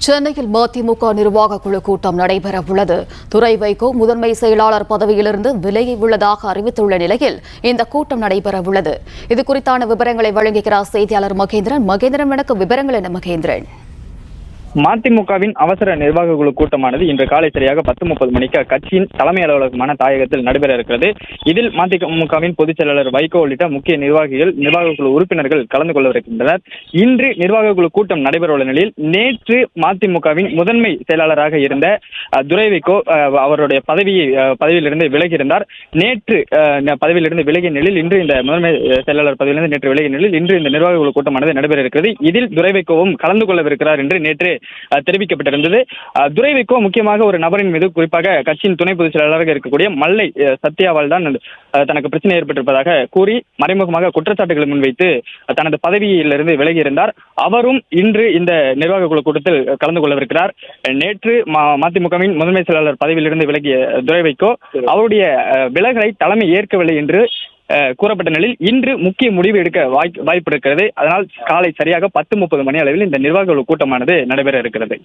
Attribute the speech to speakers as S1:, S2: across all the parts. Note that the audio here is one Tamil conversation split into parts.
S1: சென்னையில் மதிமுக நிர்வாக குழு கூட்டம் நடைபெறவுள்ளது. துரை வைகோ முதன்மை செயலாளர் பதவியிலிருந்து விலகி உள்ளதாக அறிவித்துள்ள நிலையில் இந்த கூட்டம் நடைபெறவுள்ளது. இதுகுறித்தான விவரங்களை வழங்குகிறார் செய்தியாளர் மகேந்திரன். வணக்கம். விவரங்கள் என்ன மகேந்திரன்?
S2: மதிமுகவின் அவசர நிர்வாக குழு கூட்டமானது இன்று காலை சரியாக 10:30 மணிக்கு கட்சியின் தலைமை அலுவலகமான தாயகத்தில் நடைபெற இருக்கிறது. இதில் மதிமுகவின் பொதுச் செயலாளர் வைகோ உள்ளிட்ட முக்கிய நிர்வாக குழு உறுப்பினர்கள் கலந்து கொள்ளவிருக்கின்றனர். இன்று நிர்வாக குழு கூட்டம் நடைபெறவுள்ள நிலையில் நேற்று மதிமுகவின் முதன்மை செயலாளராக இருந்த துரை வைகோ அவருடைய பதவியிலிருந்து விலகியிருந்தார். நேற்று பதவியிலிருந்து விலகிய நிலையில் இன்று இந்த முதன்மை செயலாளர் பதவியிலிருந்து நேற்று விலகிய நிலையில் இன்று இந்த நிர்வாக குழு கூட்டமானது நடைபெற இருக்கிறது. இதில் துரை வைகோவும் கலந்து கொள்ளவிருக்கிறார் என்று நேற்று தெரிவிக்கப்பட்டிருந்தது. துரை வைகோ முக்கியமாக ஒரு நபரின் மீது, குறிப்பாக கட்சியின் துணை பொதுச் செயலாளராக இருக்கக்கூடிய மல்லை சத்யாவால் தான் தனக்கு பிரச்சனை ஏற்பட்டிருப்பதாக கூறி மறைமுகமாக குற்றச்சாட்டுகளை முன்வைத்து தனது பதவியிலிருந்து விலகியிருந்தார். அவரும் இன்று இந்த நிர்வாக குழு கூட்டத்தில் கலந்து கொள்ளவிருக்கிறார். நேற்று மதிமுகவின் முதன்மை செயலாளர் பதவியிலிருந்து விலகிய துரை வைகோ அவருடைய விலகலை தலைமை ஏற்கவில்லை என்று கூறப்பட்ட நிலையில் இன்று முக்கிய முடிவு எடுக்க வாய்ப்பு இருக்கிறது. அதனால் காலை சரியாக 10:30 மணி அளவில் இந்த நிர்வாக கூட்டமானது நடைபெற இருக்கிறது.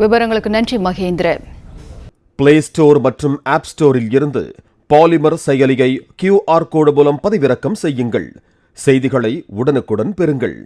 S1: விவரங்களுக்கு நன்றி மகேந்திரன்.
S3: பிளே ஸ்டோர் மற்றும் ஆப் ஸ்டோரில் இருந்து பாலிமர் செயலியை QR கோடு மூலம் பதிவிறக்கம் செய்யுங்கள். செய்திகளை உடனுக்குடன் பெறுங்கள்.